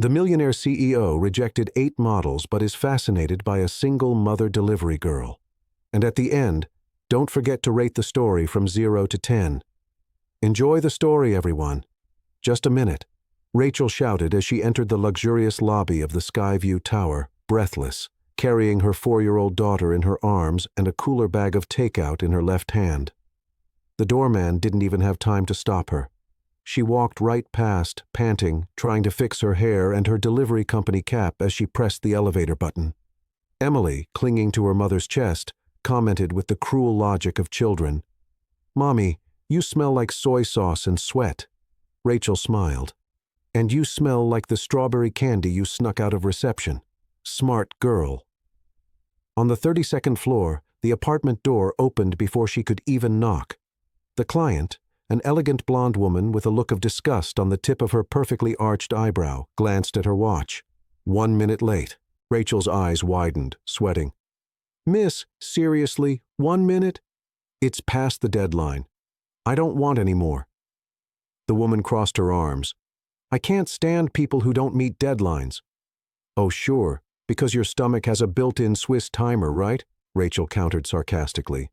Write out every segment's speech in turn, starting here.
The millionaire CEO rejected 8 models but is fascinated by a single mother delivery girl. And at the end, don't forget to rate the story from 0 to 10. Enjoy the story, everyone. Just a minute, Rachel shouted as she entered the luxurious lobby of the Skyview Tower, breathless, carrying her 4-year-old daughter in her arms and a cooler bag of takeout in her left hand. The doorman didn't even have time to stop her. She walked right past, panting, trying to fix her hair and her delivery company cap as she pressed the elevator button. Emily, clinging to her mother's chest, commented with the cruel logic of children. "Mommy, you smell like soy sauce and sweat." Rachel smiled. "And you smell like the strawberry candy you snuck out of reception. Smart girl." On the 32nd floor, the apartment door opened before she could even knock. The client, an elegant blonde woman with a look of disgust on the tip of her perfectly arched eyebrow, glanced at her watch. 1 minute late. Rachel's eyes widened, sweating. "Miss, seriously, 1 minute? It's past the deadline. I don't want any more." The woman crossed her arms. "I can't stand people who don't meet deadlines." "Oh, sure, because your stomach has a built-in Swiss timer, right?" Rachel countered sarcastically.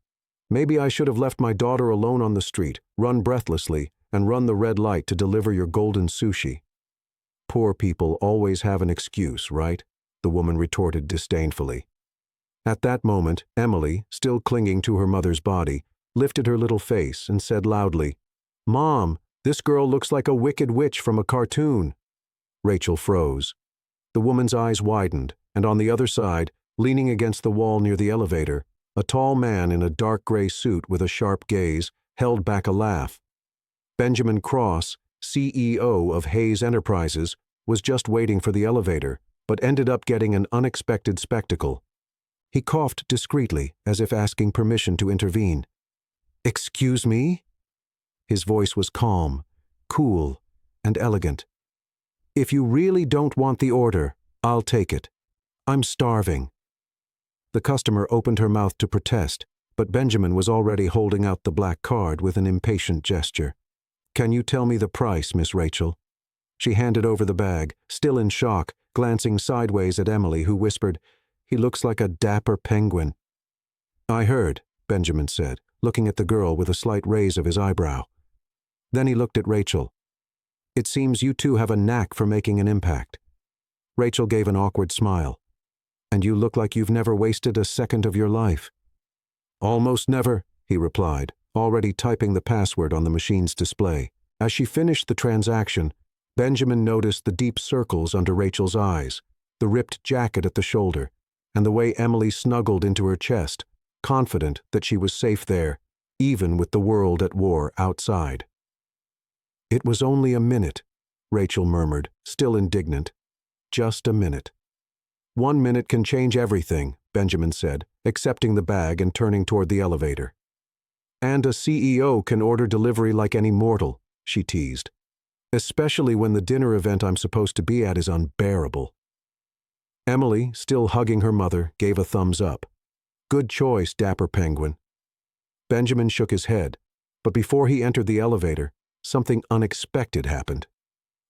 "Maybe I should have left my daughter alone on the street, run breathlessly, and run the red light to deliver your golden sushi." "Poor people always have an excuse, right?" the woman retorted disdainfully. At that moment, Emily, still clinging to her mother's body, lifted her little face and said loudly, "Mom, this girl looks like a wicked witch from a cartoon." Rachel froze. The woman's eyes widened, and on the other side, leaning against the wall near the elevator, a tall man in a dark gray suit with a sharp gaze held back a laugh. Benjamin Cross, CEO of Hayes Enterprises, was just waiting for the elevator, but ended up getting an unexpected spectacle. He coughed discreetly, as if asking permission to intervene. "Excuse me?" His voice was calm, cool, and elegant. "If you really don't want the order, I'll take it. I'm starving." The customer opened her mouth to protest, but Benjamin was already holding out the black card with an impatient gesture. "Can you tell me the price, Miss Rachel?" She handed over the bag, still in shock, glancing sideways at Emily, who whispered, "He looks like a dapper penguin." "I heard," Benjamin said, looking at the girl with a slight raise of his eyebrow. Then he looked at Rachel. "It seems you two have a knack for making an impact." Rachel gave an awkward smile. "And you look like you've never wasted a second of your life." "Almost never," he replied, already typing the password on the machine's display. As she finished the transaction, Benjamin noticed the deep circles under Rachel's eyes, the ripped jacket at the shoulder, and the way Emily snuggled into her chest, confident that she was safe there, even with the world at war outside. "It was only a minute," Rachel murmured, still indignant. "Just a minute." "1 minute can change everything," Benjamin said, accepting the bag and turning toward the elevator. "And a CEO can order delivery like any mortal," she teased. "Especially when the dinner event I'm supposed to be at is unbearable." Emily, still hugging her mother, gave a thumbs up. "Good choice, dapper penguin." Benjamin shook his head, but before he entered the elevator, something unexpected happened.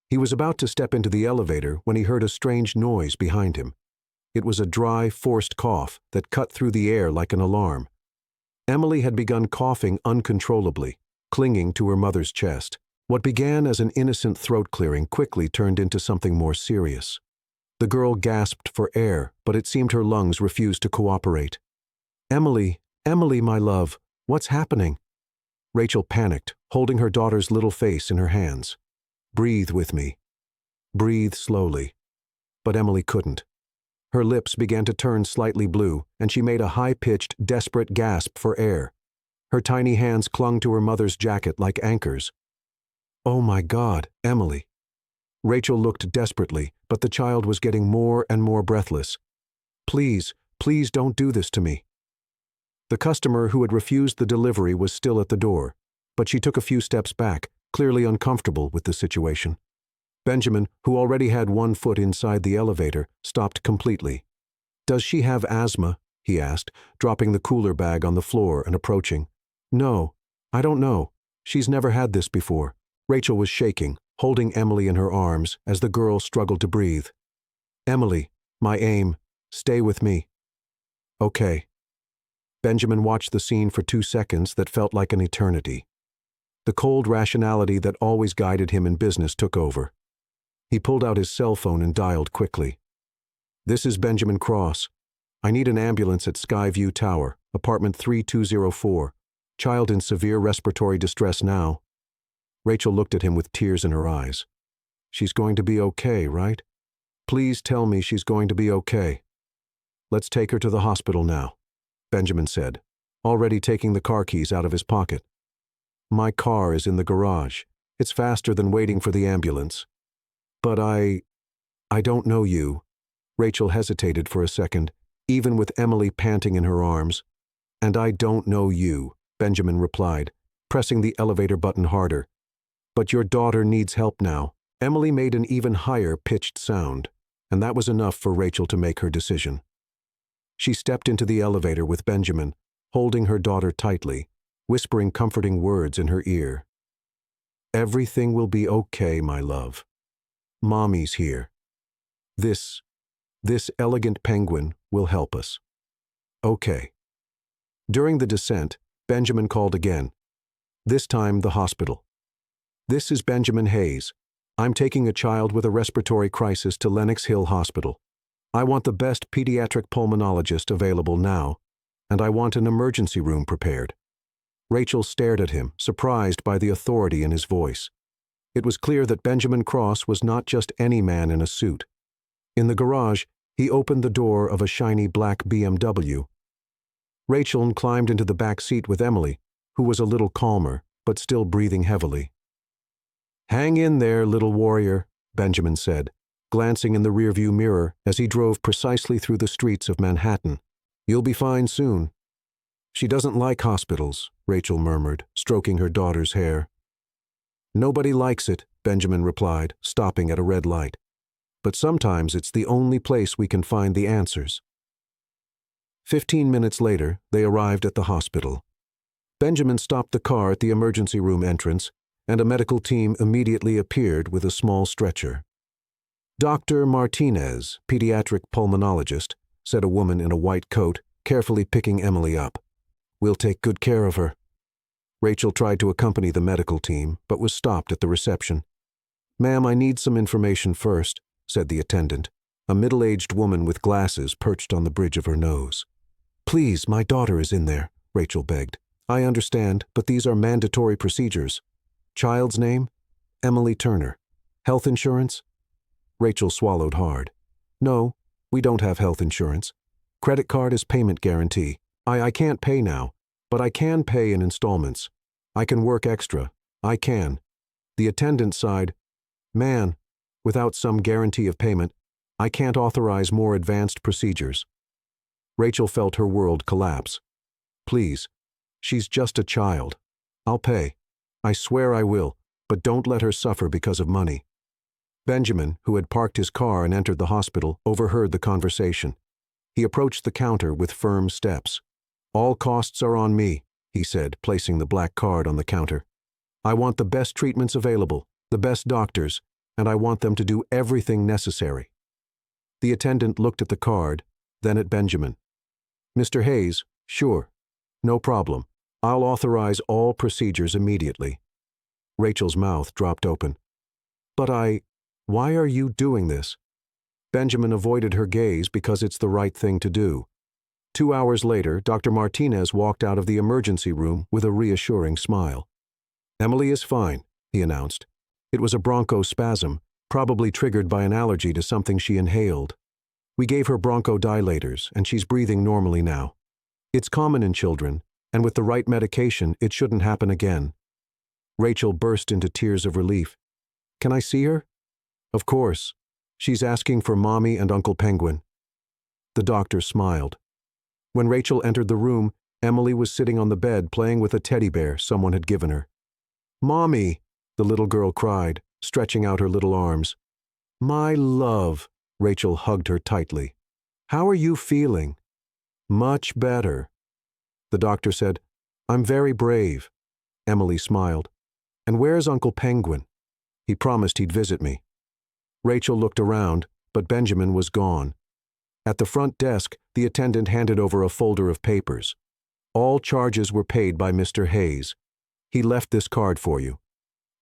He was about to step into the elevator when he heard a strange noise behind him. It was a dry, forced cough that cut through the air like an alarm. Emily had begun coughing uncontrollably, clinging to her mother's chest. What began as an innocent throat clearing quickly turned into something more serious. The girl gasped for air, but it seemed her lungs refused to cooperate. "Emily, Emily, my love, what's happening?" Rachel panicked, holding her daughter's little face in her hands. "Breathe with me. Breathe slowly." But Emily couldn't. Her lips began to turn slightly blue, and she made a high-pitched, desperate gasp for air. Her tiny hands clung to her mother's jacket like anchors. "Oh my God, Emily." Rachel looked desperately, but the child was getting more and more breathless. "Please, please don't do this to me." The customer who had refused the delivery was still at the door, but she took a few steps back, clearly uncomfortable with the situation. Benjamin, who already had 1 foot inside the elevator, stopped completely. "Does she have asthma?" he asked, dropping the cooler bag on the floor and approaching. "No, I don't know. She's never had this before." Rachel was shaking, holding Emily in her arms as the girl struggled to breathe. "Emily, my aim, stay with me." "Okay." Benjamin watched the scene for 2 seconds that felt like an eternity. The cold rationality that always guided him in business took over. He pulled out his cell phone and dialed quickly. "This is Benjamin Cross. I need an ambulance at Skyview Tower, apartment 3204. Child in severe respiratory distress now." Rachel looked at him with tears in her eyes. "She's going to be okay, right? Please tell me she's going to be okay." "Let's take her to the hospital now," Benjamin said, already taking the car keys out of his pocket. "My car is in the garage. It's faster than waiting for the ambulance." "But I don't know you." Rachel hesitated for a second, even with Emily panting in her arms. "And I don't know you," Benjamin replied, pressing the elevator button harder. "But your daughter needs help now." Emily made an even higher pitched sound, and that was enough for Rachel to make her decision. She stepped into the elevator with Benjamin, holding her daughter tightly, whispering comforting words in her ear. "Everything will be okay, my love. Mommy's here. This elegant penguin will help us. Okay." During the descent, Benjamin called again, this time the hospital. "This is Benjamin Hayes. I'm taking a child with a respiratory crisis to Lenox Hill Hospital. I want the best pediatric pulmonologist available now, and I want an emergency room prepared." Rachel stared at him, surprised by the authority in his voice. It was clear that Benjamin Cross was not just any man in a suit. In the garage, he opened the door of a shiny black BMW. Rachel climbed into the back seat with Emily, who was a little calmer, but still breathing heavily. "Hang in there, little warrior," Benjamin said, glancing in the rearview mirror as he drove precisely through the streets of Manhattan. "You'll be fine soon." "She doesn't like hospitals," Rachel murmured, stroking her daughter's hair. "Nobody likes it," Benjamin replied, stopping at a red light. "But sometimes it's the only place we can find the answers." 15 minutes later, they arrived at the hospital. Benjamin stopped the car at the emergency room entrance, and a medical team immediately appeared with a small stretcher. "Dr. Martinez, pediatric pulmonologist," said a woman in a white coat, carefully picking Emily up. "We'll take good care of her." Rachel tried to accompany the medical team, but was stopped at the reception. "Ma'am, I need some information first," said the attendant, a middle-aged woman with glasses perched on the bridge of her nose. "Please, my daughter is in there," Rachel begged. "I understand, but these are mandatory procedures. Child's name? Emily Turner. Health insurance?" Rachel swallowed hard. "No, we don't have health insurance. Credit card is payment guarantee. I can't pay now, but I can pay in installments. I can work extra. I can." The attendant sighed. "Man, without some guarantee of payment, I can't authorize more advanced procedures." Rachel felt her world collapse. "Please, she's just a child. I'll pay. I swear I will, but don't let her suffer because of money." Benjamin, who had parked his car and entered the hospital, overheard the conversation. He approached the counter with firm steps. "All costs are on me," he said, placing the black card on the counter. "I want the best treatments available, the best doctors, and I want them to do everything necessary." The attendant looked at the card, then at Benjamin. "Mr. Hayes, sure. No problem. I'll authorize all procedures immediately." Rachel's mouth dropped open. "But why are you doing this?" Benjamin avoided her gaze because it's the right thing to do. 2 hours later, Dr. Martinez walked out of the emergency room with a reassuring smile. "Emily is fine," he announced. "It was a bronchospasm, probably triggered by an allergy to something she inhaled. We gave her bronchodilators, and she's breathing normally now. It's common in children, and with the right medication, it shouldn't happen again." Rachel burst into tears of relief. "Can I see her?" "Of course. She's asking for Mommy and Uncle Penguin." The doctor smiled. When Rachel entered the room, Emily was sitting on the bed playing with a teddy bear someone had given her. "Mommy," the little girl cried, stretching out her little arms. "My love," Rachel hugged her tightly. "How are you feeling?" "Much better." The doctor said, "I'm very brave." Emily smiled. "And where's Uncle Penguin?" He promised he'd visit me. Rachel looked around, but Benjamin was gone. At the front desk, the attendant handed over a folder of papers. All charges were paid by Mr. Hayes. He left this card for you.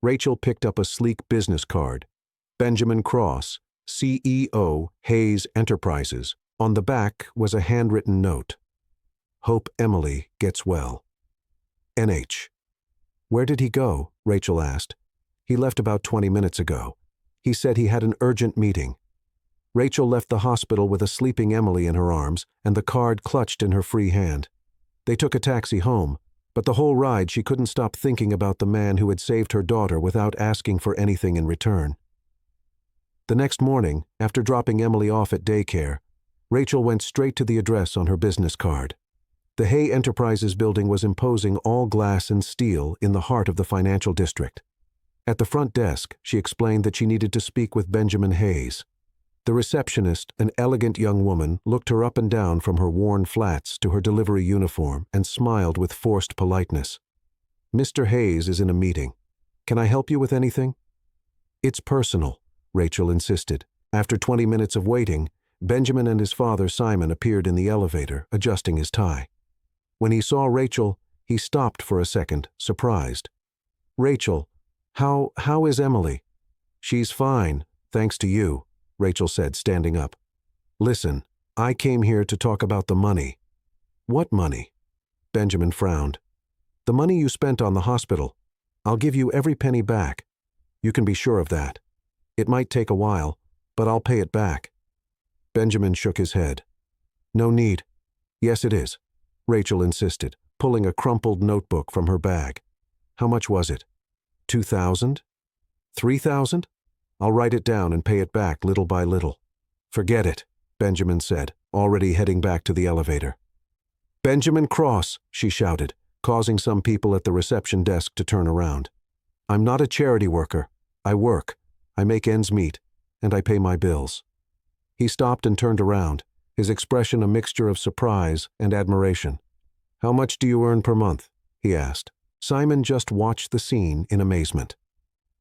Rachel picked up a sleek business card. Benjamin Cross, CEO, Hayes Enterprises. On the back was a handwritten note. Hope Emily gets well. N.H. Where did he go? Rachel asked. He left about 20 minutes ago. He said he had an urgent meeting. Rachel left the hospital with a sleeping Emily in her arms and the card clutched in her free hand. They took a taxi home, but the whole ride she couldn't stop thinking about the man who had saved her daughter without asking for anything in return. The next morning, after dropping Emily off at daycare, Rachel went straight to the address on her business card. The Hay Enterprises building was imposing, all glass and steel, in the heart of the financial district. At the front desk, she explained that she needed to speak with Benjamin Hayes. The receptionist, an elegant young woman, looked her up and down from her worn flats to her delivery uniform and smiled with forced politeness. Mr. Hayes is in a meeting. Can I help you with anything? It's personal, Rachel insisted. After 20 minutes of waiting, Benjamin and his father Simon appeared in the elevator, adjusting his tie. When he saw Rachel, he stopped for a second, surprised. Rachel, how is Emily? She's fine, thanks to you, Rachel said, standing up. Listen, I came here to talk about the money. What money? Benjamin frowned. The money you spent on the hospital. I'll give you every penny back. You can be sure of that. It might take a while, but I'll pay it back. Benjamin shook his head. No need. Yes, it is, Rachel insisted, pulling a crumpled notebook from her bag. How much was it? 2,000? 3,000? I'll write it down and pay it back little by little. Forget it, Benjamin said, already heading back to the elevator. Benjamin Cross, she shouted, causing some people at the reception desk to turn around. I'm not a charity worker. I work. I make ends meet, and I pay my bills. He stopped and turned around, his expression a mixture of surprise and admiration. How much do you earn per month? He asked. Simon just watched the scene in amazement.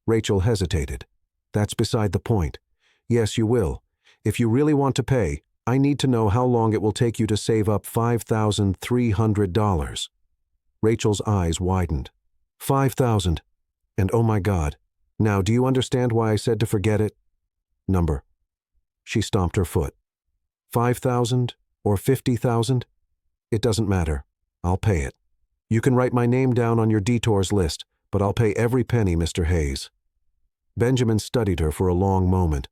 Rachel hesitated. That's beside the point. Yes, you will. If you really want to pay, I need to know how long it will take you to save up $5,300. Rachel's eyes widened. 5,000. And oh my God. Now, do you understand why I said to forget it? Number. She stomped her foot. 5,000 or 50,000? It doesn't matter. I'll pay it. You can write my name down on your detours list, but I'll pay every penny, Mr. Hayes. Benjamin studied her for a long moment.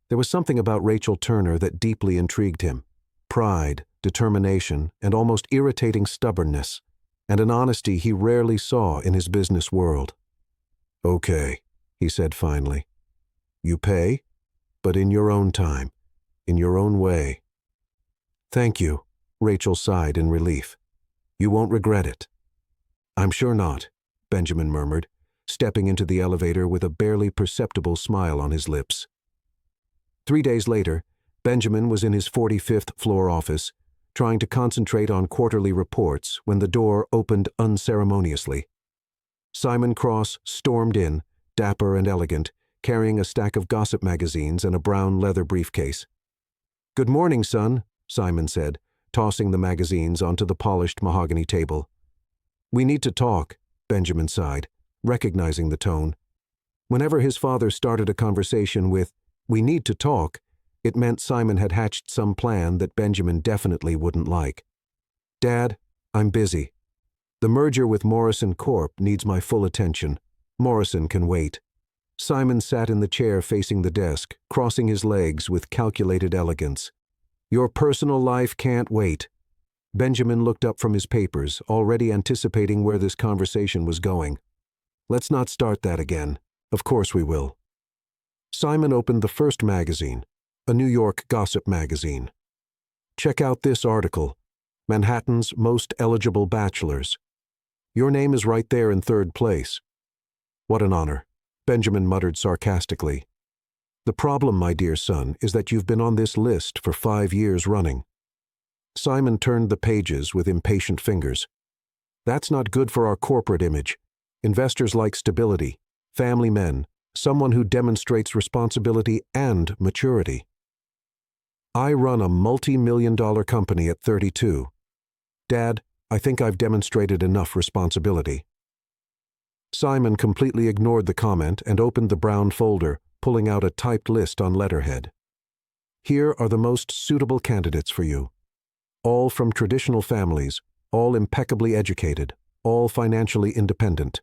There was something about Rachel Turner that deeply intrigued him. Pride, determination, and almost irritating stubbornness, and an honesty he rarely saw in his business world. Okay, he said finally. You pay, but in your own time, in your own way. Thank you, Rachel sighed in relief. You won't regret it. I'm sure not, Benjamin murmured, stepping into the elevator with a barely perceptible smile on his lips. 3 days later, Benjamin was in his 45th floor office, trying to concentrate on quarterly reports when the door opened unceremoniously. Simon Cross stormed in, dapper and elegant, carrying a stack of gossip magazines and a brown leather briefcase. Good morning, son, Simon said, tossing the magazines onto the polished mahogany table. We need to talk, Benjamin sighed, recognizing the tone. Whenever his father started a conversation with, "We need to talk," it meant Simon had hatched some plan that Benjamin definitely wouldn't like. Dad, I'm busy. The merger with Morrison Corp. Needs my full attention. Morrison can wait. Simon sat in the chair facing the desk, crossing his legs with calculated elegance. Your personal life can't wait. Benjamin looked up from his papers, already anticipating where this conversation was going. Let's not start that again. Of course we will. Simon opened the first magazine, a New York gossip magazine. Check out this article, Manhattan's Most Eligible Bachelors. Your name is right there in third place. What an honor, Benjamin muttered sarcastically. The problem, my dear son, is that you've been on this list for 5 years running. Simon turned the pages with impatient fingers. That's not good for our corporate image. Investors like stability, family men, someone who demonstrates responsibility and maturity. I run a multi-million-dollar company at 32. Dad, I think I've demonstrated enough responsibility. Simon completely ignored the comment and opened the brown folder, pulling out a typed list on letterhead. Here are the most suitable candidates for you. All from traditional families, all impeccably educated, all financially independent.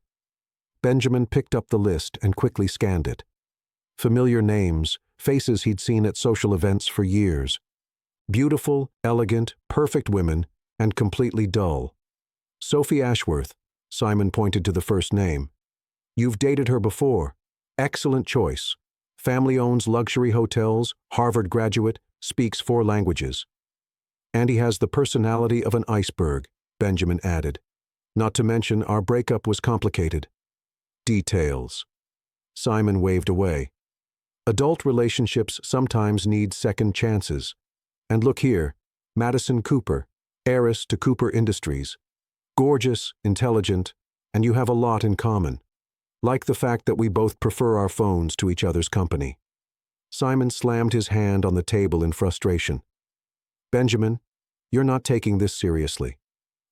Benjamin picked up the list and quickly scanned it. Familiar names, faces he'd seen at social events for years. Beautiful, elegant, perfect women, and completely dull. Sophie Ashworth, Simon pointed to the first name. You've dated her before. Excellent choice. Family owns luxury hotels, Harvard graduate, speaks 4 languages. And he has the personality of an iceberg, Benjamin added. Not to mention our breakup was complicated. Details. Simon waved away. Adult relationships sometimes need second chances. And look here, Madison Cooper, heiress to Cooper Industries. Gorgeous, intelligent, and you have a lot in common. Like the fact that we both prefer our phones to each other's company. Simon slammed his hand on the table in frustration. Benjamin, you're not taking this seriously.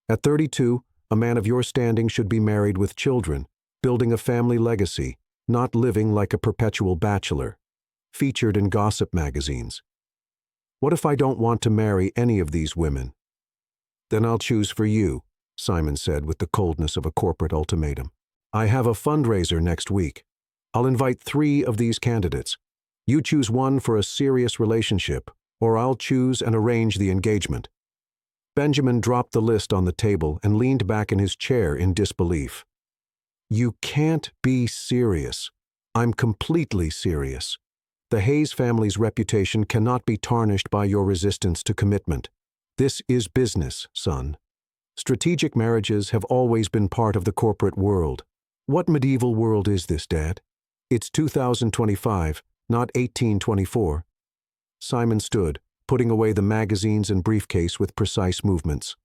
At 32, a man of your standing should be married with children, building a family legacy, not living like a perpetual bachelor, featured in gossip magazines. What if I don't want to marry any of these women? Then I'll choose for you, Simon said with the coldness of a corporate ultimatum. I have a fundraiser next week. I'll invite 3 of these candidates. You choose one for a serious relationship, or I'll choose and arrange the engagement. Benjamin dropped the list on the table and leaned back in his chair in disbelief. You can't be serious. I'm completely serious. The Hayes family's reputation cannot be tarnished by your resistance to commitment. This is business, son. Strategic marriages have always been part of the corporate world. What medieval world is this, Dad? It's 2025, not 1824. Simon stood, putting away the magazines and briefcase with precise movements.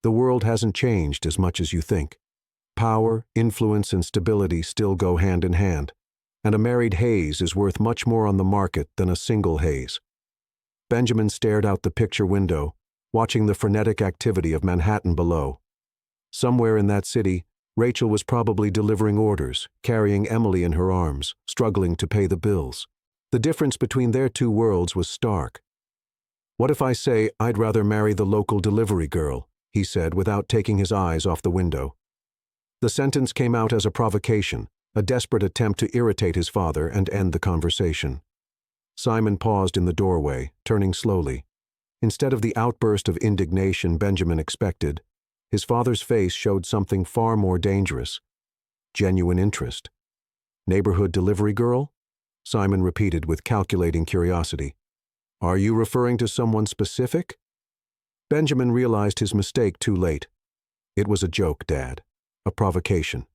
The world hasn't changed as much as you think. Power, influence, and stability still go hand in hand, and a married Hayes is worth much more on the market than a single Hayes. Benjamin stared out the picture window, watching the frenetic activity of Manhattan below. Somewhere in that city, Rachel was probably delivering orders, carrying Emily in her arms, struggling to pay the bills. The difference between their 2 worlds was stark. What if I say I'd rather marry the local delivery girl, he said without taking his eyes off the window. The sentence came out as a provocation, a desperate attempt to irritate his father and end the conversation. Simon paused in the doorway, turning slowly. Instead of the outburst of indignation Benjamin expected, his father's face showed something far more dangerous. Genuine interest. Neighborhood delivery girl? Simon repeated with calculating curiosity. Are you referring to someone specific? Benjamin realized his mistake too late. It was a joke, Dad. A provocation.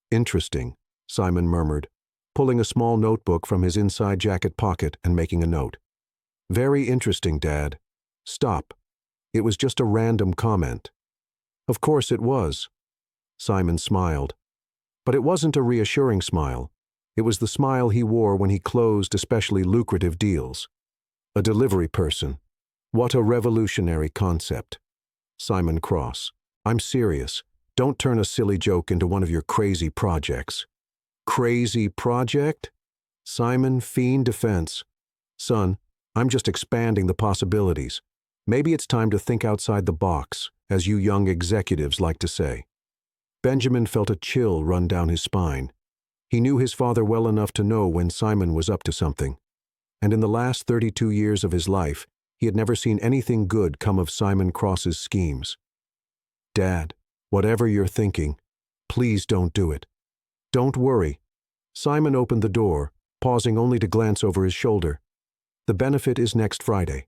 Interesting, Simon murmured, pulling a small notebook from his inside jacket pocket and making a note. Very interesting, Dad. Stop. It was just a random comment. Of course it was. Simon smiled. But it wasn't a reassuring smile. It was the smile he wore when he closed especially lucrative deals. A delivery person. What a revolutionary concept. Simon Cross. I'm serious. Don't turn a silly joke into one of your crazy projects. Crazy project? Simon feigned defense. Son, I'm just expanding the possibilities. Maybe it's time to think outside the box, as you young executives like to say. Benjamin felt a chill run down his spine. He knew his father well enough to know when Simon was up to something. And in the last 32 years of his life, he had never seen anything good come of Simon Cross's schemes. Dad, whatever you're thinking, please don't do it. Don't worry. Simon opened the door, pausing only to glance over his shoulder. The benefit is next Friday.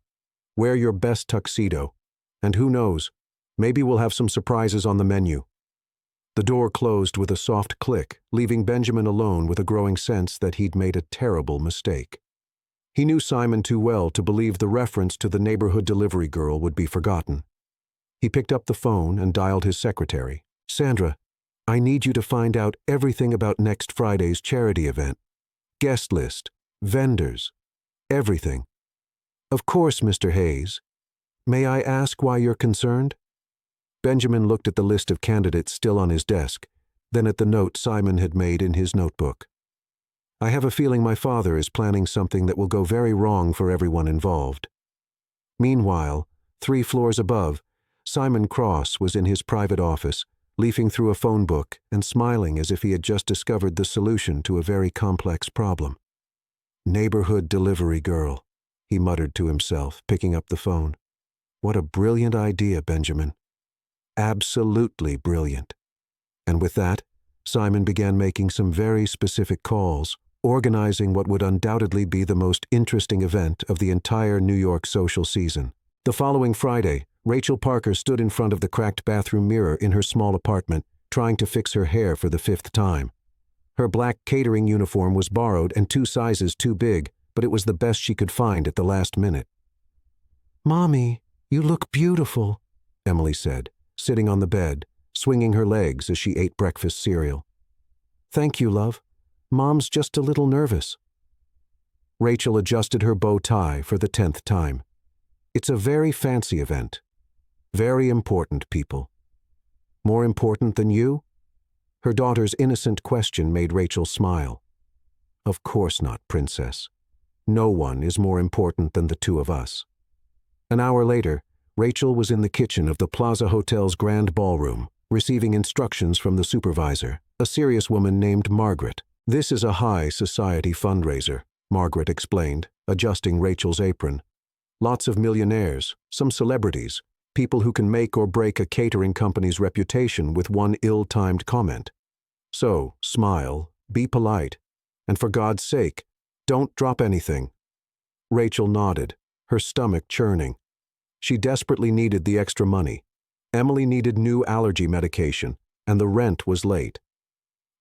Wear your best tuxedo. And who knows, maybe we'll have some surprises on the menu. The door closed with a soft click, leaving Benjamin alone with a growing sense that he'd made a terrible mistake. He knew Simon too well to believe the reference to the neighborhood delivery girl would be forgotten. He picked up the phone and dialed his secretary. Sandra, I need you to find out everything about next Friday's charity event. Guest list, vendors, everything. Of course, Mr. Hayes. May I ask why you're concerned? Benjamin looked at the list of candidates still on his desk, then at the note Simon had made in his notebook. I have a feeling my father is planning something that will go very wrong for everyone involved. Meanwhile, 3 floors above, Simon Cross was in his private office, leafing through a phone book and smiling as if he had just discovered the solution to a very complex problem. Neighborhood delivery girl, he muttered to himself, picking up the phone. What a brilliant idea, Benjamin. Absolutely brilliant. And with that, Simon began making some very specific calls, organizing what would undoubtedly be the most interesting event of the entire New York social season. The following Friday, Rachel Parker stood in front of the cracked bathroom mirror in her small apartment, trying to fix her hair for the 5th time. Her black catering uniform was borrowed and 2 sizes too big, but it was the best she could find at the last minute. "Mommy, you look beautiful," Emily said, sitting on the bed, swinging her legs as she ate breakfast cereal. "Thank you, love. Mom's just a little nervous." Rachel adjusted her bow tie for the 10th time. It's a very fancy event. Very important, people. More important than you? Her daughter's innocent question made Rachel smile. Of course not, Princess. No one is more important than the 2 of us. An hour later, Rachel was in the kitchen of the Plaza Hotel's grand ballroom, receiving instructions from the supervisor, a serious woman named Margaret. "This is a high society fundraiser," Margaret explained, adjusting Rachel's apron. "Lots of millionaires, some celebrities, people who can make or break a catering company's reputation with one ill-timed comment. So, smile, be polite, and for God's sake, don't drop anything." Rachel nodded, her stomach churning. She desperately needed the extra money. Emily needed new allergy medication, and the rent was late.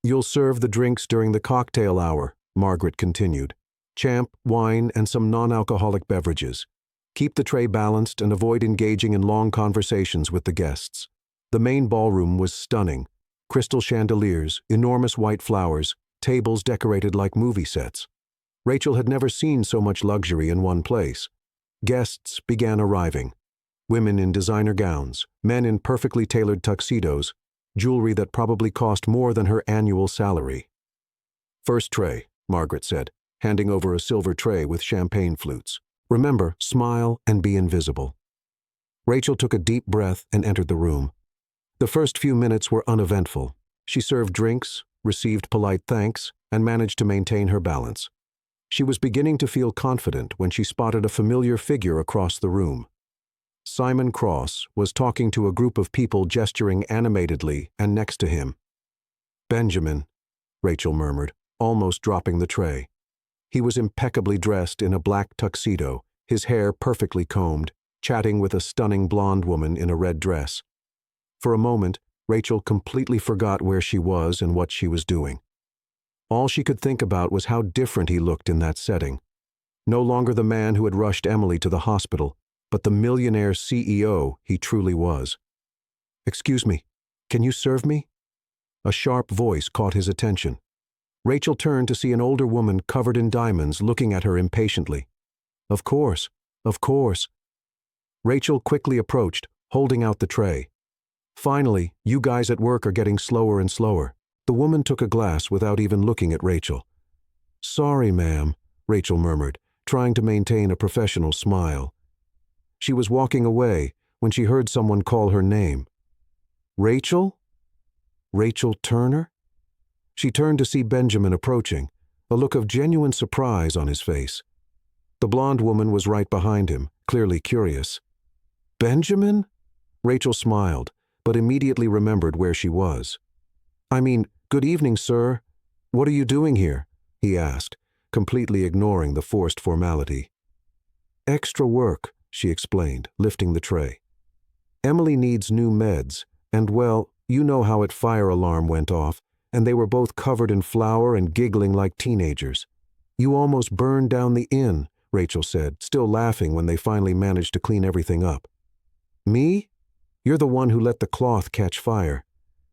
"You'll serve the drinks during the cocktail hour," Margaret continued. "Champ, wine, and some non-alcoholic beverages. Keep the tray balanced and avoid engaging in long conversations with the guests." The main ballroom was stunning. Crystal chandeliers, enormous white flowers, tables decorated like movie sets. Rachel had never seen so much luxury in one place. Guests began arriving. Women in designer gowns, men in perfectly tailored tuxedos, jewelry that probably cost more than her annual salary. "First tray," Margaret said, handing over a silver tray with champagne flutes. "Remember, smile and be invisible." Rachel took a deep breath and entered the room. The first few minutes were uneventful. She served drinks, received polite thanks, and managed to maintain her balance. She was beginning to feel confident when she spotted a familiar figure across the room. Simon Cross was talking to a group of people gesturing animatedly and next to him. "Benjamin," Rachel murmured, almost dropping the tray. He was impeccably dressed in a black tuxedo, his hair perfectly combed, chatting with a stunning blonde woman in a red dress. For a moment, Rachel completely forgot where she was and what she was doing. All she could think about was how different he looked in that setting. No longer the man who had rushed Emily to the hospital, but the millionaire CEO he truly was. "Excuse me, can you serve me?" A sharp voice caught his attention. Rachel turned to see an older woman covered in diamonds looking at her impatiently. Of course, of course." Rachel quickly approached, holding out the tray. "Finally, you guys at work are getting slower and slower." The woman took a glass without even looking at Rachel. "Sorry, ma'am," Rachel murmured, trying to maintain a professional smile. She was walking away when she heard someone call her name. "Rachel? Rachel Turner?" She turned to see Benjamin approaching, a look of genuine surprise on his face. The blonde woman was right behind him, clearly curious. "Benjamin?" Rachel smiled, but immediately remembered where she was. "I mean, good evening, sir. What are you doing here?" he asked, completely ignoring the forced formality. "Extra work," she explained, lifting the tray. "Emily needs new meds, and well, you know how a fire alarm went off, and they were both covered in flour and giggling like teenagers. You almost burned down the inn," Rachel said, still laughing when they finally managed to clean everything up. "Me? You're the one who let the cloth catch fire.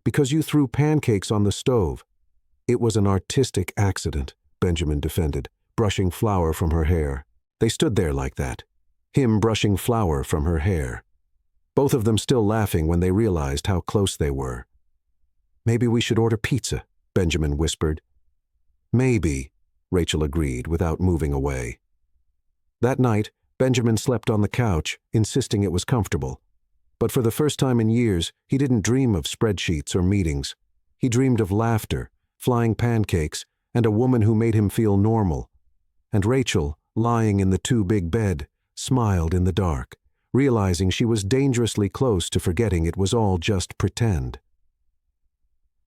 Because you threw pancakes on the stove. It was an artistic accident," Benjamin defended, brushing flour from her hair. They stood there like that. Him brushing flour from her hair. Both of them still laughing when they realized how close they were. "Maybe we should order pizza," Benjamin whispered. "Maybe," Rachel agreed without moving away. That night, Benjamin slept on the couch, insisting it was comfortable. But for the first time in years, he didn't dream of spreadsheets or meetings. He dreamed of laughter, flying pancakes, and a woman who made him feel normal. And Rachel, lying in the too-big bed, smiled in the dark, realizing she was dangerously close to forgetting it was all just pretend.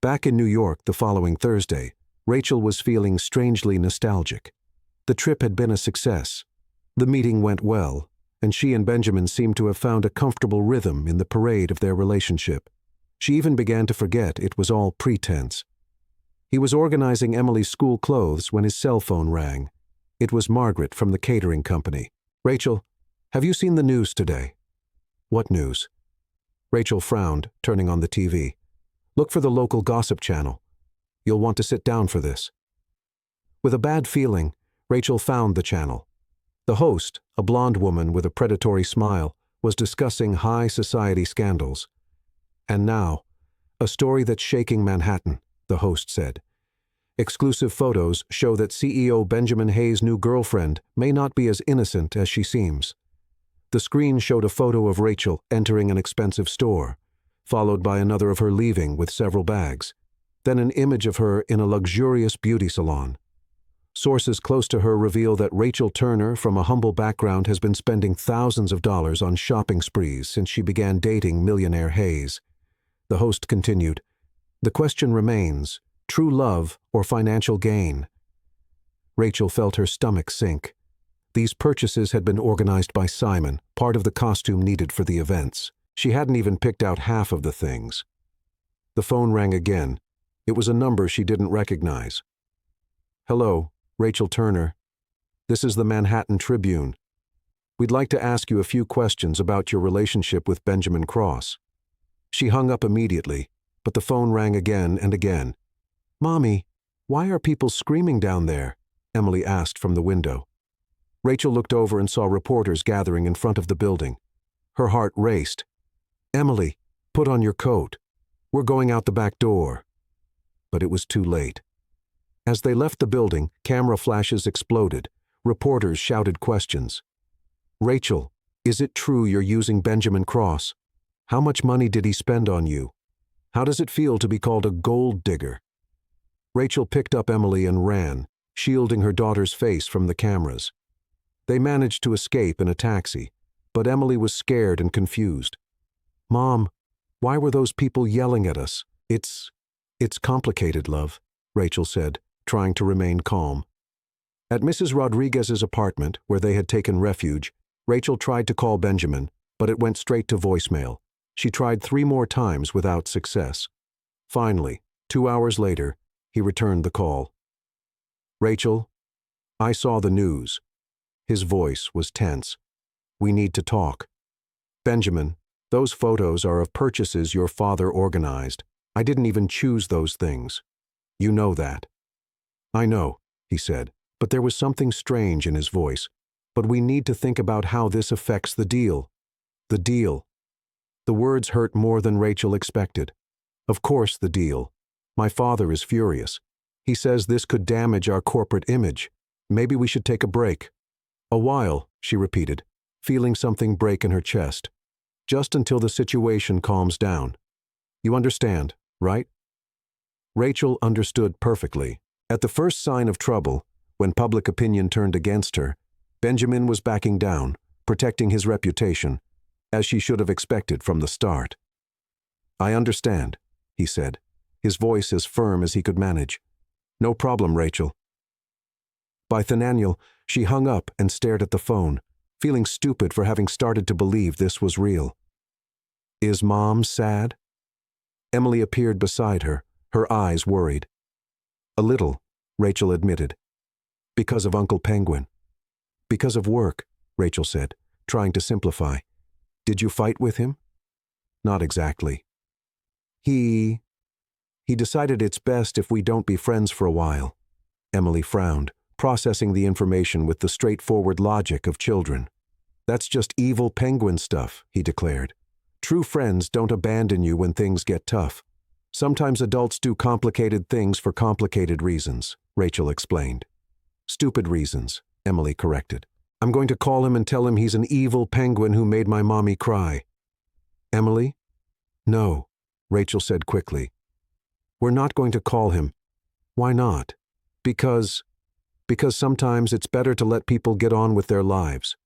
Back in New York the following Thursday, Rachel was feeling strangely nostalgic. The trip had been a success. The meeting went well, and she and Benjamin seemed to have found a comfortable rhythm in the parade of their relationship. She even began to forget it was all pretense. He was organizing Emily's school clothes when his cell phone rang. It was Margaret from the catering company. "Rachel, have you seen the news today?" "What news?" Rachel frowned, turning on the TV. "Look for the local gossip channel. You'll want to sit down for this." With a bad feeling, Rachel found the channel. The host, a blonde woman with a predatory smile, was discussing high society scandals. "And now, a story that's shaking Manhattan," the host said. "Exclusive photos show that CEO Benjamin Hayes' new girlfriend may not be as innocent as she seems." The screen showed a photo of Rachel entering an expensive store, followed by another of her leaving with several bags, then an image of her in a luxurious beauty salon. Sources close to her reveal that Rachel Turner, from a humble background, has been spending thousands of dollars on shopping sprees since she began dating millionaire Hayes. The host continued, "The question remains, true love or financial gain?" Rachel felt her stomach sink. These purchases had been organized by Simon, part of the costume needed for the events. She hadn't even picked out half of the things. The phone rang again. It was a number she didn't recognize. "Hello, Rachel Turner. This is the Manhattan Tribune. We'd like to ask you a few questions about your relationship with Benjamin Cross." She hung up immediately, but the phone rang again and again. "Mommy, why are people screaming down there?" Emily asked from the window. Rachel looked over and saw reporters gathering in front of the building. Her heart raced. "Emily, put on your coat. We're going out the back door." But it was too late. As they left the building, camera flashes exploded. Reporters shouted questions. "Rachel, is it true you're using Benjamin Cross? How much money did he spend on you? How does it feel to be called a gold digger?" Rachel picked up Emily and ran, shielding her daughter's face from the cameras. They managed to escape in a taxi, but Emily was scared and confused. "Mom, why were those people yelling at us?" It's complicated, love," Rachel said, trying to remain calm. At Mrs. Rodriguez's apartment, where they had taken refuge, Rachel tried to call Benjamin, but it went straight to voicemail. She tried 3 more times without success. Finally, 2 hours later, he returned the call. "Rachel, I saw the news." His voice was tense. "We need to talk." "Benjamin, those photos are of purchases your father organized. I didn't even choose those things. You know that." "I know," he said, but there was something strange in his voice. "But we need to think about how this affects the deal." "The deal." The words hurt more than Rachel expected. "Of course, the deal. My father is furious. He says this could damage our corporate image. Maybe we should take a break." "A while," she repeated, feeling something break in her chest. "Just until the situation calms down. You understand, right?" Rachel understood perfectly. At the first sign of trouble, when public opinion turned against her, Benjamin was backing down, protecting his reputation, as she should have expected from the start. "I understand," he said, his voice as firm as he could manage. "No problem, Rachel." By Thenaniel, she hung up and stared at the phone, feeling stupid for having started to believe this was real. "Is Mom sad?" Emily appeared beside her, her eyes worried. "A little," Rachel admitted. "Because of Uncle Penguin." "Because of work," Rachel said, trying to simplify. "Did you fight with him?" "Not exactly. He decided it's best if we don't be friends for a while." Emily frowned, processing the information with the straightforward logic of children. "That's just evil penguin stuff," he declared. "True friends don't abandon you when things get tough. Sometimes adults do complicated things for complicated reasons," Rachel explained. "Stupid reasons," Emily corrected. "I'm going to call him and tell him he's an evil penguin who made my mommy cry." "Emily?" "No," Rachel said quickly. "We're not going to call him." "Why not?" Because sometimes it's better to let people get on with their lives."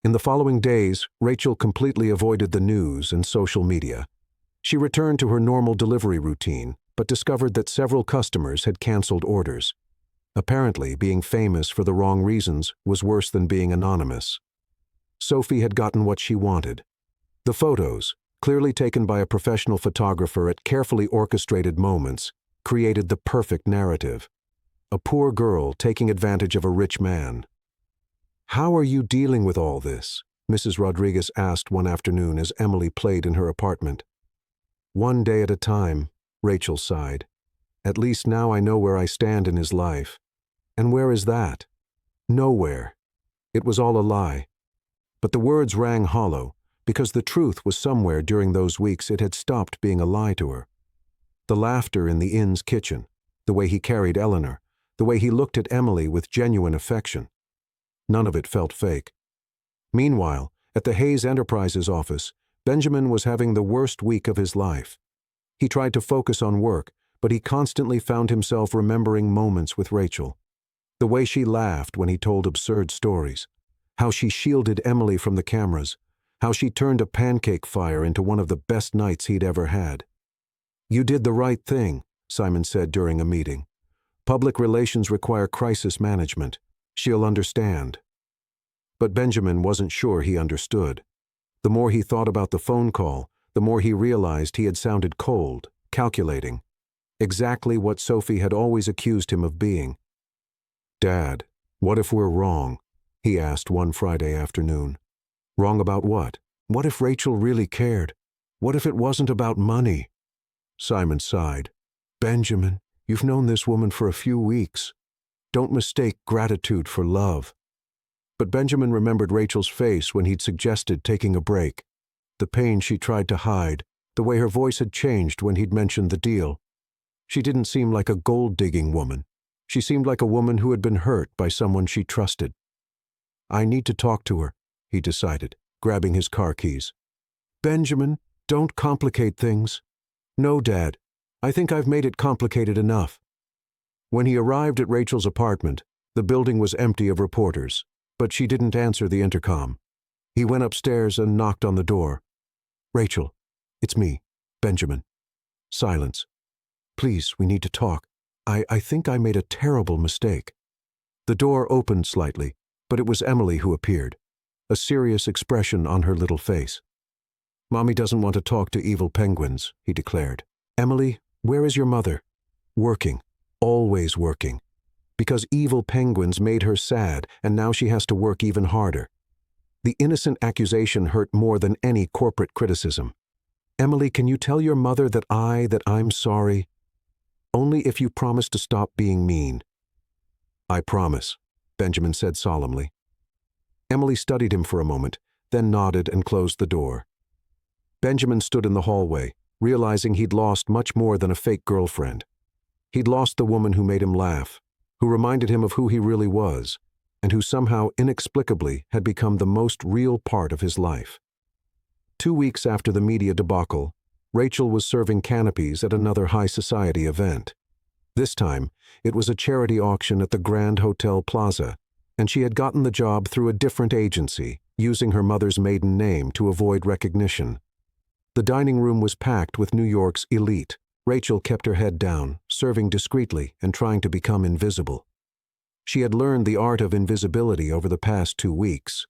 In the following days, Rachel completely avoided the news and social media. She returned to her normal delivery routine, but discovered that several customers had canceled orders. Apparently, being famous for the wrong reasons was worse than being anonymous. Sophie had gotten what she wanted. The photos, clearly taken by a professional photographer at carefully orchestrated moments, created the perfect narrative. A poor girl taking advantage of a rich man. "How are you dealing with all this?" Mrs. Rodriguez asked one afternoon as Emily played in her apartment. "One day at a time," Rachel sighed. "At least now I know where I stand in his life." "And where is that?" "Nowhere. It was all a lie." But the words rang hollow, because the truth was somewhere during those weeks it had stopped being a lie to her. The laughter in the inn's kitchen, the way he carried Eleanor, the way he looked at Emily with genuine affection. None of it felt fake. Meanwhile, at the Hayes Enterprises office, Benjamin was having the worst week of his life. He tried to focus on work, but he constantly found himself remembering moments with Rachel. The way she laughed when he told absurd stories, how she shielded Emily from the cameras, how she turned a pancake fire into one of the best nights he'd ever had. "You did the right thing," Simon said during a meeting. "Public relations require crisis management. She'll understand." But Benjamin wasn't sure he understood. The more he thought about the phone call, the more he realized he had sounded cold, calculating. Exactly what Sophie had always accused him of being. "Dad, what if we're wrong?" he asked one Friday afternoon. "Wrong about what? What if Rachel really cared? What if it wasn't about money?" Simon sighed. "Benjamin, you've known this woman for a few weeks. Don't mistake gratitude for love." But Benjamin remembered Rachel's face when he'd suggested taking a break. The pain she tried to hide, the way her voice had changed when he'd mentioned the deal. She didn't seem like a gold-digging woman. She seemed like a woman who had been hurt by someone she trusted. "I need to talk to her," he decided, grabbing his car keys. "Benjamin, don't complicate things." "No, Dad. I think I've made it complicated enough." When he arrived at Rachel's apartment, the building was empty of reporters, but she didn't answer the intercom. He went upstairs and knocked on the door. "Rachel, it's me, Benjamin." Silence. "Please, we need to talk. I think I made a terrible mistake." The door opened slightly, but it was Emily who appeared, a serious expression on her little face. "Mommy doesn't want to talk to evil penguins," he declared. "Emily, where is your mother?" "Working. Always working. Because evil penguins made her sad, and now she has to work even harder." The innocent accusation hurt more than any corporate criticism. "Emily, can you tell your mother that I'm sorry?" "Only if you promise to stop being mean." "I promise," Benjamin said solemnly. Emily studied him for a moment, then nodded and closed the door. Benjamin stood in the hallway, realizing he'd lost much more than a fake girlfriend. He'd lost the woman who made him laugh, who reminded him of who he really was, and who somehow inexplicably had become the most real part of his life. 2 weeks after the media debacle, Rachel was serving canopies at another high society event. This time, it was a charity auction at the Grand Hotel Plaza, and she had gotten the job through a different agency, using her mother's maiden name to avoid recognition. The dining room was packed with New York's elite. Rachel kept her head down, serving discreetly and trying to become invisible. She had learned the art of invisibility over the past 2 weeks.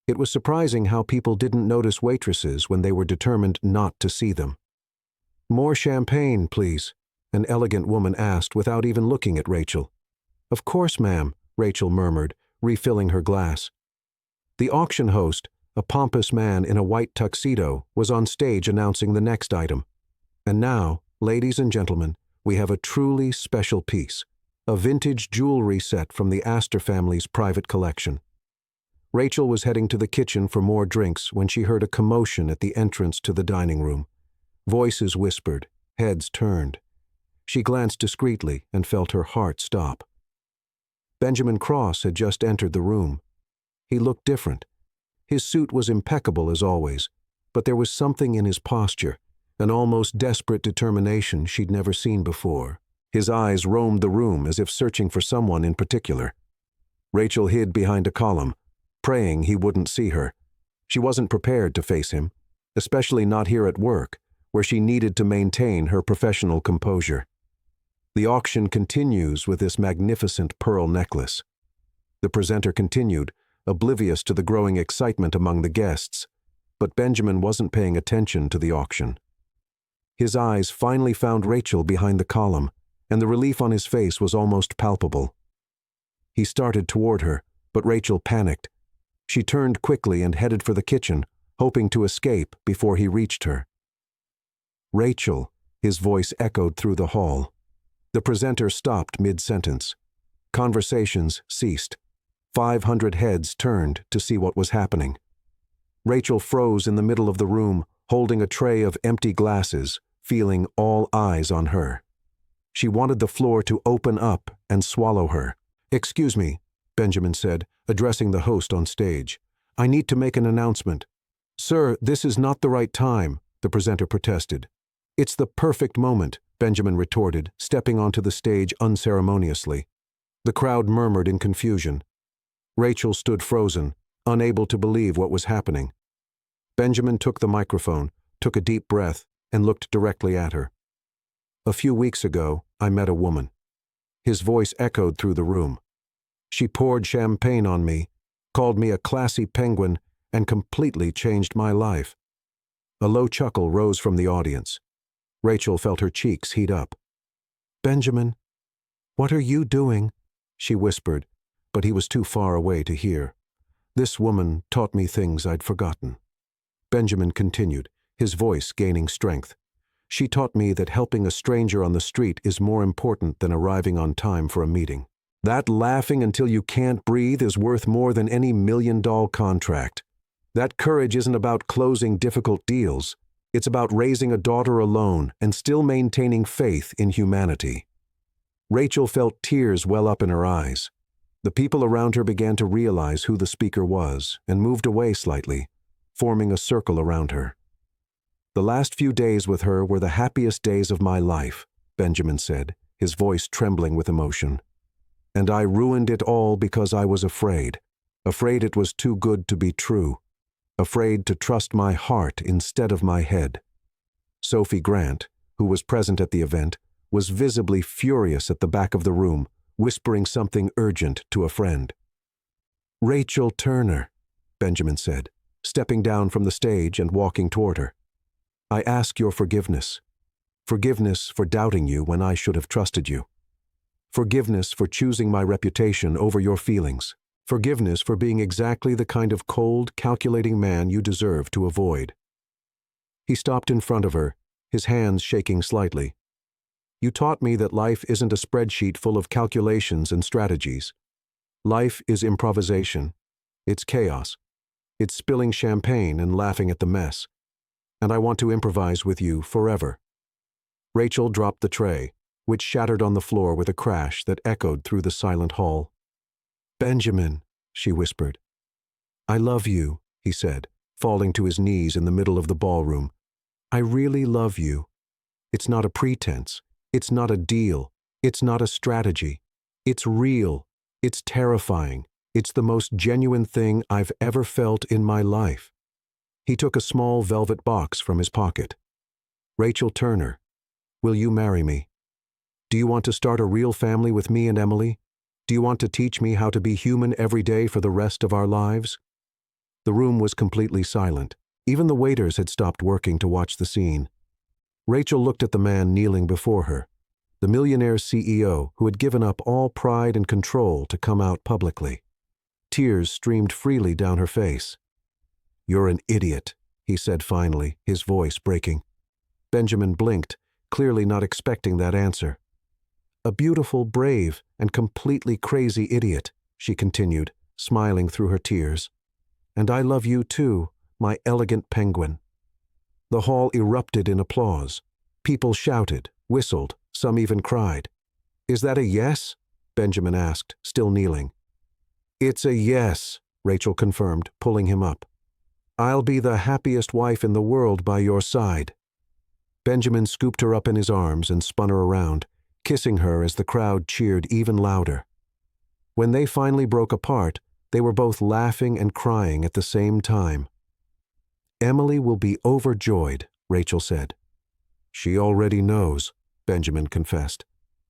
It was surprising how people didn't notice waitresses when they were determined not to see them. "More champagne, please," an elegant woman asked without even looking at Rachel. "Of course, ma'am," Rachel murmured, refilling her glass. The auction host, a pompous man in a white tuxedo, was on stage announcing the next item. "And now, ladies and gentlemen, we have a truly special piece. a vintage jewelry set from the Astor family's private collection. Rachel was heading to the kitchen for more drinks when she heard a commotion at the entrance to the dining room. Voices whispered, heads turned. She glanced discreetly and felt her heart stop. Benjamin Cross had just entered the room. He looked different. His suit was impeccable as always, but there was something in his posture, an almost desperate determination she'd never seen before. His eyes roamed the room as if searching for someone in particular. Rachel hid behind a column, praying he wouldn't see her. She wasn't prepared to face him, especially not here at work, where she needed to maintain her professional composure. The auction continues with this magnificent pearl necklace. The presenter continued, oblivious to the growing excitement among the guests, but Benjamin wasn't paying attention to the auction. His eyes finally found Rachel behind the column, and the relief on his face was almost palpable. He started toward her, but Rachel panicked. She turned quickly and headed for the kitchen, hoping to escape before he reached her. "Rachel," his voice echoed through the hall. The presenter stopped mid-sentence. Conversations ceased. 500 heads turned to see what was happening. Rachel froze in the middle of the room, holding a tray of empty glasses, feeling all eyes on her. She wanted the floor to open up and swallow her. "Excuse me," Benjamin said, addressing the host on stage. "I need to make an announcement." "Sir, this is not the right time," the presenter protested. "It's the perfect moment," Benjamin retorted, stepping onto the stage unceremoniously. The crowd murmured in confusion. Rachel stood frozen, unable to believe what was happening. Benjamin took the microphone, took a deep breath, and looked directly at her. "A few weeks ago, I met a woman." His voice echoed through the room. "She poured champagne on me, called me a classy penguin, and completely changed my life." A low chuckle rose from the audience. Rachel felt her cheeks heat up. "Benjamin, what are you doing?" she whispered, but he was too far away to hear. "This woman taught me things I'd forgotten." Benjamin continued, his voice gaining strength. "She taught me that helping a stranger on the street is more important than arriving on time for a meeting. That laughing until you can't breathe is worth more than any $1,000,000 contract. That courage isn't about closing difficult deals. It's about raising a daughter alone and still maintaining faith in humanity." Rachel felt tears well up in her eyes. The people around her began to realize who the speaker was and moved away slightly, forming a circle around her. "The last few days with her were the happiest days of my life," Benjamin said, his voice trembling with emotion. "And I ruined it all because I was afraid it was too good to be true, afraid to trust my heart instead of my head." Sophie Grant, who was present at the event, was visibly furious at the back of the room, whispering something urgent to a friend. "Rachel Turner," Benjamin said, stepping down from the stage and walking toward her. "I ask your forgiveness. Forgiveness for doubting you when I should have trusted you. Forgiveness for choosing my reputation over your feelings. Forgiveness for being exactly the kind of cold, calculating man you deserve to avoid." He stopped in front of her, his hands shaking slightly. "You taught me that life isn't a spreadsheet full of calculations and strategies. Life is improvisation. It's chaos. It's spilling champagne and laughing at the mess. And I want to improvise with you forever." Rachel dropped the tray, which shattered on the floor with a crash that echoed through the silent hall. "Benjamin," she whispered. "I love you," he said, falling to his knees in the middle of the ballroom. "I really love you. It's not a pretense. It's not a deal. It's not a strategy. It's real. It's terrifying. It's the most genuine thing I've ever felt in my life." He took a small velvet box from his pocket. "Rachel Turner, will you marry me? Do you want to start a real family with me and Emily? Do you want to teach me how to be human every day for the rest of our lives?" The room was completely silent. Even the waiters had stopped working to watch the scene. Rachel looked at the man kneeling before her, the millionaire CEO who had given up all pride and control to come out publicly. Tears streamed freely down her face. "You're an idiot," he said finally, his voice breaking. Benjamin blinked, clearly not expecting that answer. a beautiful, brave, and completely crazy idiot," she continued, smiling through her tears. "And I love you too, my elegant penguin." The hall erupted in applause. People shouted, whistled, some even cried. "Is that a yes?" Benjamin asked, still kneeling. "It's a yes," Rachel confirmed, pulling him up. "I'll be the happiest wife in the world by your side." Benjamin scooped her up in his arms and spun her around, kissing her as the crowd cheered even louder. When they finally broke apart, they were both laughing and crying at the same time. "Emily will be overjoyed," Rachel said. "She already knows," Benjamin confessed.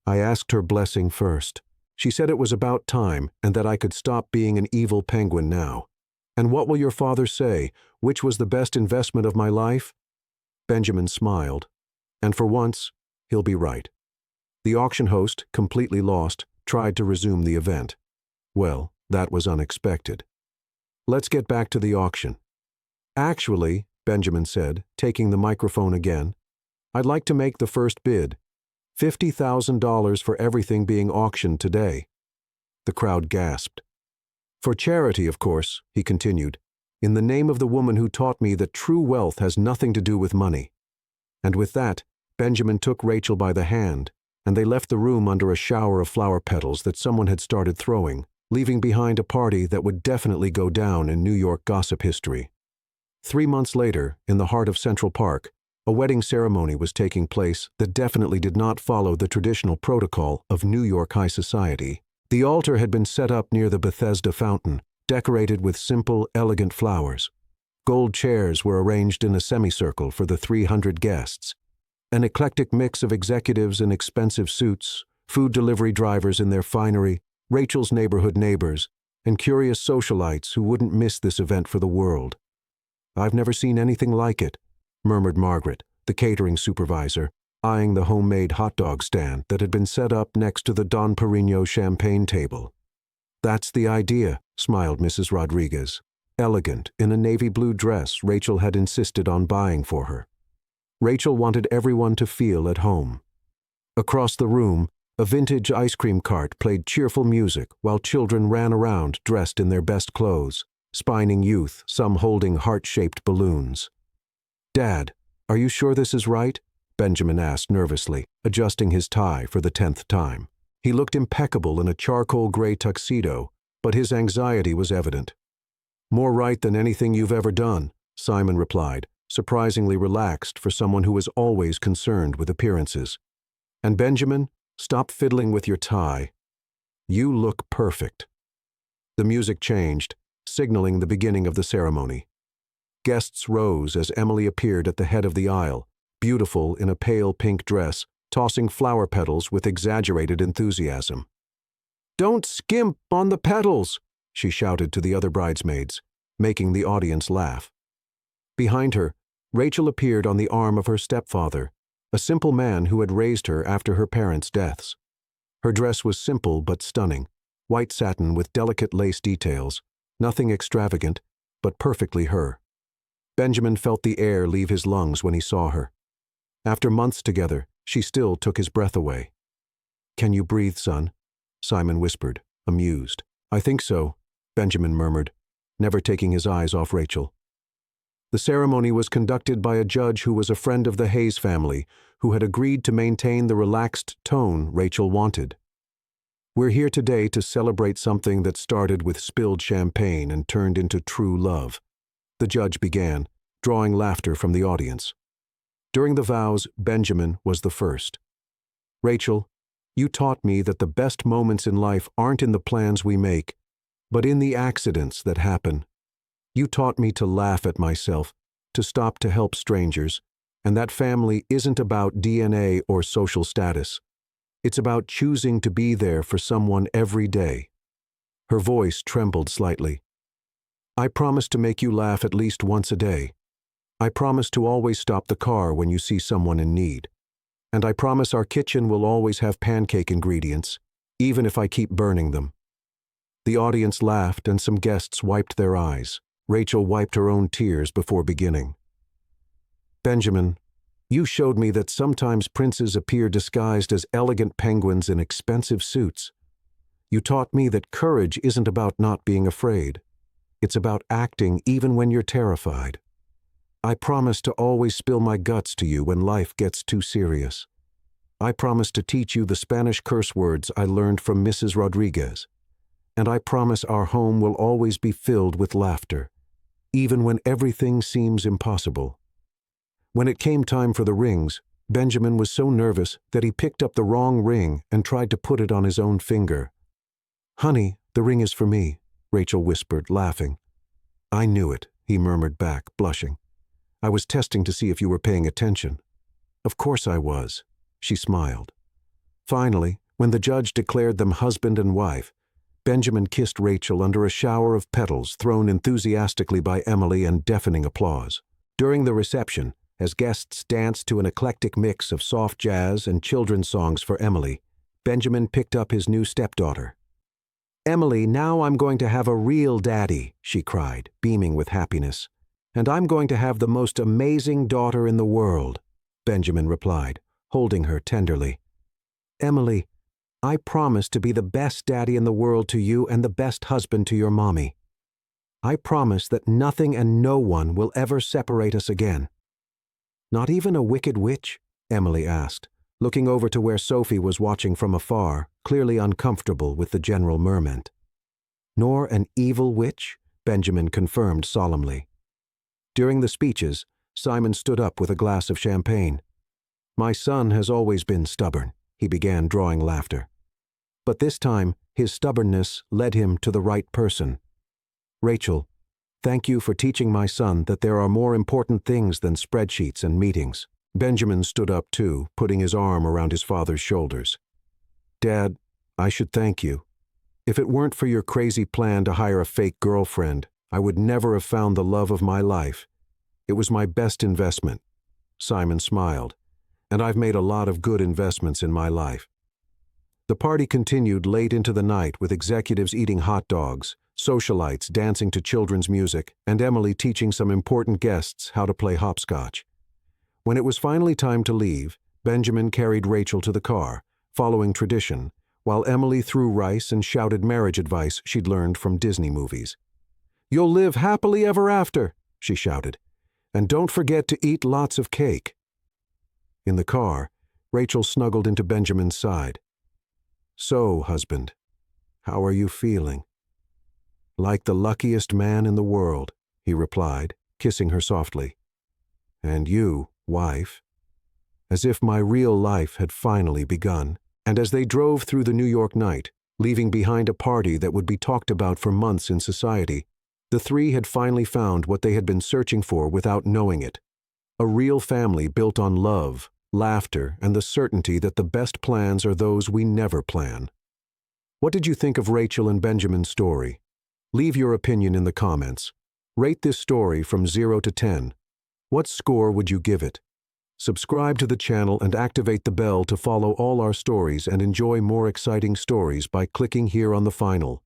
"I asked her blessing first. She said it was about time and that I could stop being an evil penguin now. And what will your father say? Which was the best investment of my life?" Benjamin smiled. And for once, he'll be right. The auction host, completely lost, tried to resume the event. Well, that was unexpected. "Let's get back to the auction." "Actually," Benjamin said, taking the microphone again, "I'd like to make the first bid. $50,000 for everything being auctioned today." The crowd gasped. "For charity, of course," he continued, "in the name of the woman who taught me that true wealth has nothing to do with money." And with that, Benjamin took Rachel by the hand, and they left the room under a shower of flower petals that someone had started throwing, leaving behind a party that would definitely go down in New York gossip history. 3 months later, in the heart of Central Park, a wedding ceremony was taking place that definitely did not follow the traditional protocol of New York high society. The altar had been set up near the Bethesda fountain, decorated with simple, elegant flowers. Gold chairs were arranged in a semicircle for the 300 guests. An eclectic mix of executives in expensive suits, food delivery drivers in their finery, Rachel's neighborhood neighbors, and curious socialites who wouldn't miss this event for the world. "I've never seen anything like it," murmured Margaret, the catering supervisor, eyeing the homemade hot dog stand that had been set up next to the Don Perigno champagne table. "That's the idea," smiled Mrs. Rodriguez, elegant in a navy blue dress Rachel had insisted on buying for her. Rachel wanted everyone to feel at home. Across the room, a vintage ice cream cart played cheerful music while children ran around dressed in their best clothes, spining youth, some holding heart-shaped balloons. "Dad, are you sure this is right?" Benjamin asked nervously, adjusting his tie for the 10th time. He looked impeccable in a charcoal gray tuxedo, but his anxiety was evident. "More right than anything you've ever done," Simon replied, surprisingly relaxed for someone who was always concerned with appearances. "And Benjamin, stop fiddling with your tie. You look perfect." The music changed, signaling the beginning of the ceremony. Guests rose as Emily appeared at the head of the aisle, beautiful in a pale pink dress, tossing flower petals with exaggerated enthusiasm. "Don't skimp on the petals," she shouted to the other bridesmaids, making the audience laugh. Behind her, Rachel appeared on the arm of her stepfather, a simple man who had raised her after her parents' deaths. Her dress was simple but stunning, white satin with delicate lace details, nothing extravagant, but perfectly her. Benjamin felt the air leave his lungs when he saw her. After months together, she still took his breath away. "Can you breathe, son?" Simon whispered, amused. "I think so," Benjamin murmured, never taking his eyes off Rachel. The ceremony was conducted by a judge who was a friend of the Hayes family, who had agreed to maintain the relaxed tone Rachel wanted. "We're here today to celebrate something that started with spilled champagne and turned into true love," the judge began, drawing laughter from the audience. During the vows, Benjamin was the first. "Rachel, you taught me that the best moments in life aren't in the plans we make, but in the accidents that happen. You taught me to laugh at myself, to stop to help strangers, and that family isn't about DNA or social status. It's about choosing to be there for someone every day." Her voice trembled slightly. "I promise to make you laugh at least once a day. I promise to always stop the car when you see someone in need. And I promise our kitchen will always have pancake ingredients, even if I keep burning them." The audience laughed and some guests wiped their eyes. Rachel wiped her own tears before beginning. "Benjamin, You showed me that sometimes princes appear disguised as elegant penguins in expensive suits. You taught me that courage isn't about not being afraid. It's about acting even when you're terrified. I promise to always spill my guts to you when life gets too serious. I promise to teach you the Spanish curse words I learned from Mrs. Rodriguez. And I promise our home will always be filled with laughter, even when everything seems impossible. When it came time for the rings, Benjamin was so nervous that he picked up the wrong ring and tried to put it on his own finger. "Honey, the ring is for me," Rachel whispered, laughing. "I knew it," he murmured back, blushing. "I was testing to see if you were paying attention." "Of course I was," she smiled. Finally, when the judge declared them husband and wife, Benjamin kissed Rachel under a shower of petals thrown enthusiastically by Emily and deafening applause. During the reception, as guests danced to an eclectic mix of soft jazz and children's songs for Emily, Benjamin picked up his new stepdaughter. "Emily, now I'm going to have a real daddy," she cried, beaming with happiness. "And I'm going to have the most amazing daughter in the world," Benjamin replied, holding her tenderly. "Emily, I promise to be the best daddy in the world to you and the best husband to your mommy. I promise that nothing and no one will ever separate us again." "Not even a wicked witch?" Emily asked, looking over to where Sophie was watching from afar, clearly uncomfortable with the general merriment. "Nor an evil witch?" Benjamin confirmed solemnly. During the speeches, Simon stood up with a glass of champagne. "My son has always been stubborn," he began, drawing laughter. "But this time, his stubbornness led him to the right person. Rachel, thank you for teaching my son that there are more important things than spreadsheets and meetings." Benjamin stood up too, putting his arm around his father's shoulders. "Dad, I should thank you. If it weren't for your crazy plan to hire a fake girlfriend, I would never have found the love of my life. It was my best investment." Simon smiled. "And I've made a lot of good investments in my life." The party continued late into the night with executives eating hot dogs, socialites dancing to children's music, and Emily teaching some important guests how to play hopscotch. When it was finally time to leave, Benjamin carried Rachel to the car, following tradition, while Emily threw rice and shouted marriage advice she'd learned from Disney movies. "You'll live happily ever after," she shouted. "And don't forget to eat lots of cake." In the car, Rachel snuggled into Benjamin's side. "So, husband, how are you feeling?" "Like the luckiest man in the world," he replied, kissing her softly. "And you, wife?" As if my real life had finally begun. And as they drove through the New York night, leaving behind a party that would be talked about for months in society, the three had finally found what they had been searching for without knowing it. A real family built on love, laughter, and the certainty that the best plans are those we never plan. What did you think of Rachel and Benjamin's story? Leave your opinion in the comments. Rate this story from 0 to 10. What score would you give it? Subscribe to the channel and activate the bell to follow all our stories and enjoy more exciting stories by clicking here on the final.